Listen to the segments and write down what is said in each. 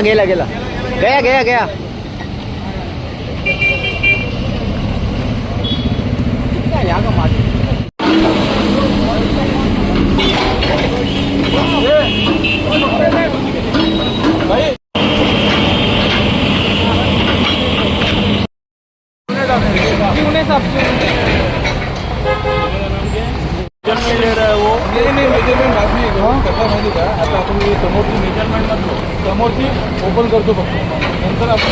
हाँ गेला गेला गया गया गया यहाँ का मार्केट आता आपण समोरची मेजरमेंट नसतो समोरची ओपन करतो फक्त नंतर आपण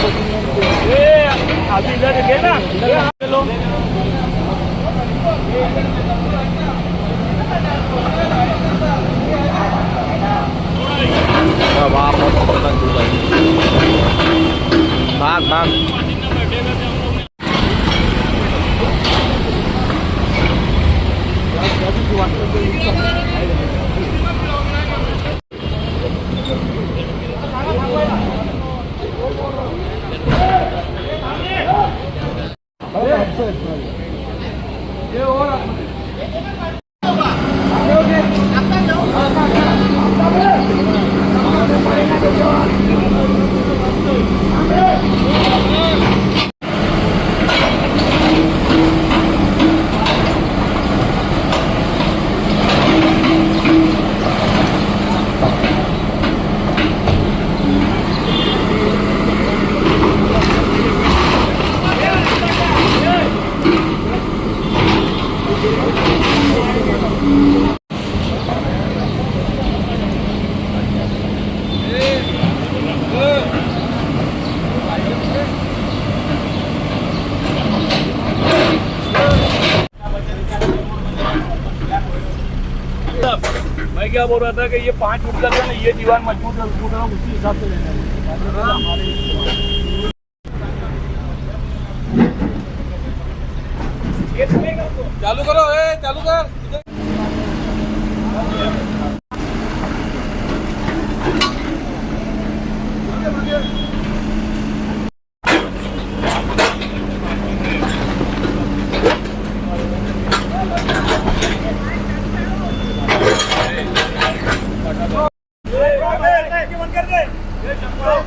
भाग भाग मैं क्या बोल रहा था कि ये 5 फुट का ना ये दीवार मजबूत है उसी हिसाब से लेना है चालू करो चालू कर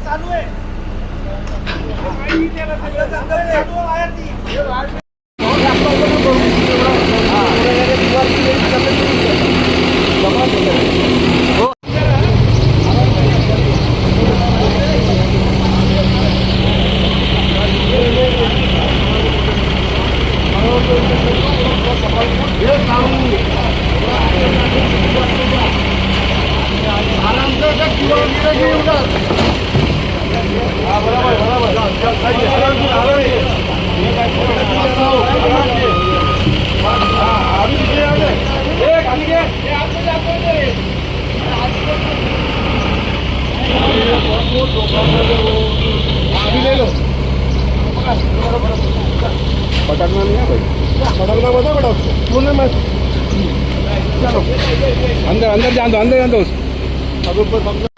चालू है पटकना नहीं है भाई पटकना बता बेटा उसको मैं चलो अंदर अंदर जान दो अब ऊपर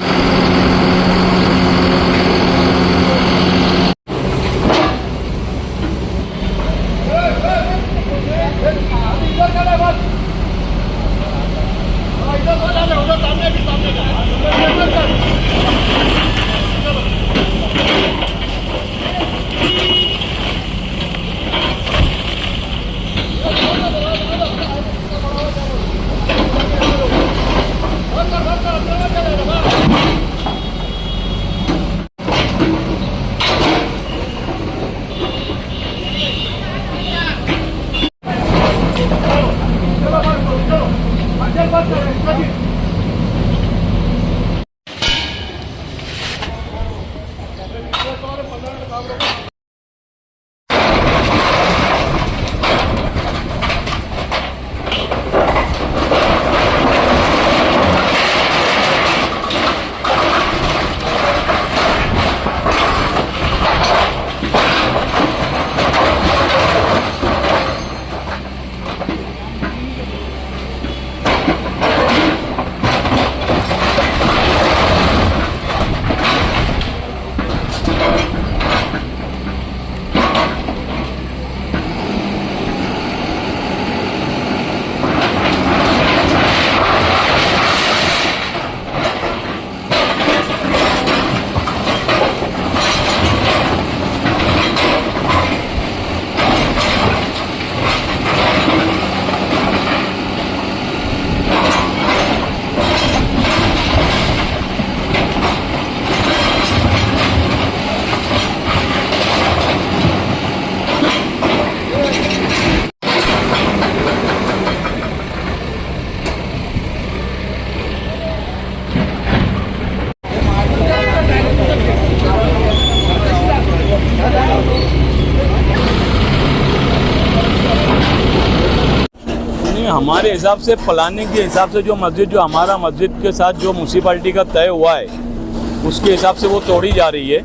नहीं, हमारे हिसाब से प्लानिंग के हिसाब से जो मस्जिद जो हमारा मस्जिद के साथ जो म्यूनसिपाल्टी का तय हुआ है उसके हिसाब से वो तोड़ी जा रही है।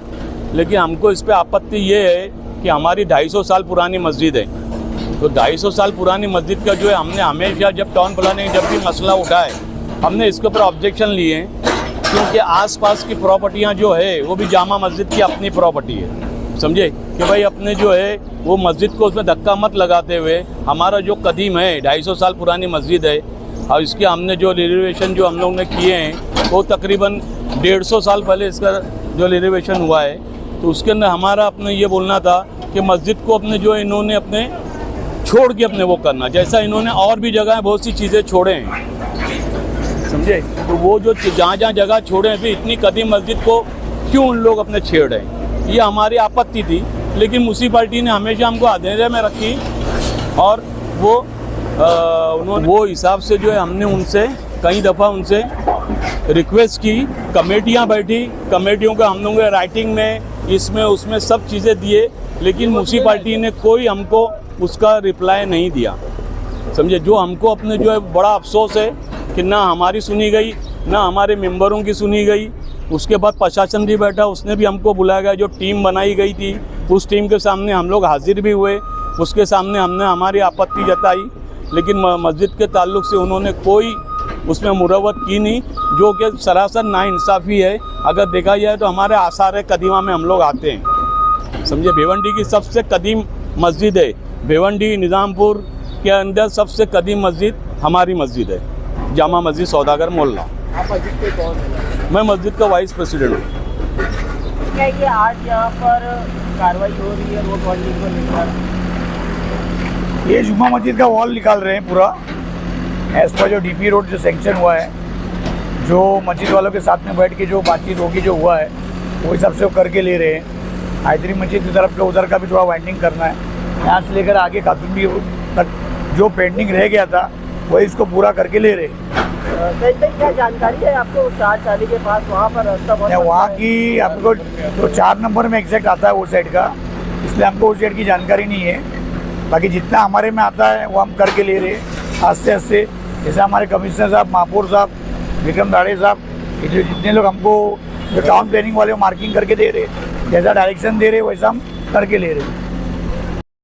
लेकिन हमको इस पे आपत्ति ये है कि हमारी 250 साल पुरानी मस्जिद है, तो 250 साल पुरानी मस्जिद का जो है हमने हमेशा जब टाउन प्लानिंग जब भी मसला उठा है हमने इसके ऊपर ऑब्जेक्शन लिए हैं, क्योंकि आसपास की प्रॉपर्टियां जो है वो भी जामा मस्जिद की अपनी प्रॉपर्टी है, समझे कि भाई अपने जो है वो मस्जिद को उसमें धक्का मत लगाते हुए हमारा जो कदीम है 250 साल पुरानी मस्जिद है और इसके हमने जो रिनोवेशन जो हम लोग ने किए हैं वो तकरीबन 150 साल पहले इसका जो रिनोवेशन हुआ है, तो उसके अंदर हमारा अपने ये बोलना था कि मस्जिद को अपने जो इन्होंने अपने छोड़ के अपने वो करना, जैसा इन्होंने और भी जगह बहुत सी चीज़ें छोड़े हैं, समझे। तो वो जो जहाँ जहाँ जगह छोड़े हैं फिर इतनी कदीम मस्जिद को क्यों उन लोग अपने छेड़ रहे हैं, ये हमारी आपत्ति थी। लेकिन म्यूनसिपाल्टी ने हमेशा हमको अंधेरे में रखी और वो उन्होंने वो हिसाब से जो है हमने उनसे कई दफ़ा उनसे रिक्वेस्ट की, कमेटियाँ बैठी, कमेटियों का हम लोगों ने राइटिंग में इसमें उसमें सब चीज़ें दिए, लेकिन म्यूनसिपाल्टी ने कोई हमको उसका रिप्लाई नहीं दिया, समझे। जो हमको अपने जो है बड़ा अफसोस है कि ना हमारी सुनी गई ना हमारे मेंबरों की सुनी गई। उसके बाद प्रशासन भी बैठा, उसने भी हमको बुलाया गया, जो टीम बनाई गई थी उस टीम के सामने हम लोग हाजिर भी हुए, उसके सामने हमने हमारी आपत्ति जताई, लेकिन मस्जिद के ताल्लुक से उन्होंने कोई उसमें मुरवत की नहीं, जो कि सरासर नाइंसाफ़ी है। अगर देखा जाए तो हमारे आसार कदीमा में हम लोग आते हैं, समझे। भिवंडी की सबसे कदीम मस्जिद है, भिवंडी निज़ामपुर के अंदर सबसे कदीम मस्जिद हमारी मस्जिद है, जामा मस्जिद सौदागर मोहल्ला। आप मस्जिद के कौन है? मैं मस्जिद का वाइस प्रेसिडेंट हूँ। क्या है कि आज यहाँ पर कार्रवाई हो रही है रोड वॉल्टिंग को लेकर? ये जुम्मा मस्जिद का वॉल निकाल रहे हैं पूरा, एज पर जो डीपी रोड जो सेंक्शन हुआ है, जो मस्जिद वालों के साथ में बैठ के जो बातचीत होगी जो हुआ है वो हिसाब से वो करके ले रहे हैं। हैदरी मस्जिद की तरफ उधर का भी थोड़ा वाइंडिंग करना है, यहाँ से लेकर आगे खातूनबी तक जो पेंडिंग रह गया था वही इसको पूरा करके ले रहे हैं। क्या जानकारी है आपको 4 चाली के पास वहाँ पर रास्ता वहाँ की आपको तो 4 नंबर में एग्जैक्ट आता है वो साइड का, इसलिए हमको उस साइड की जानकारी नहीं है। बाकी जितना हमारे में आता है वो हम करके ले रहे हैं आस्ते आस्ते। जैसे हमारे कमिश्नर साहब, महापौर साहब, विक्रम दाड़े साहब, ये जो जितने लोग हमको जो टाउन प्लानिंग वाले मार्किंग करके दे रहे, जैसा डायरेक्शन दे रहे वैसा हम करके ले रहे हैं।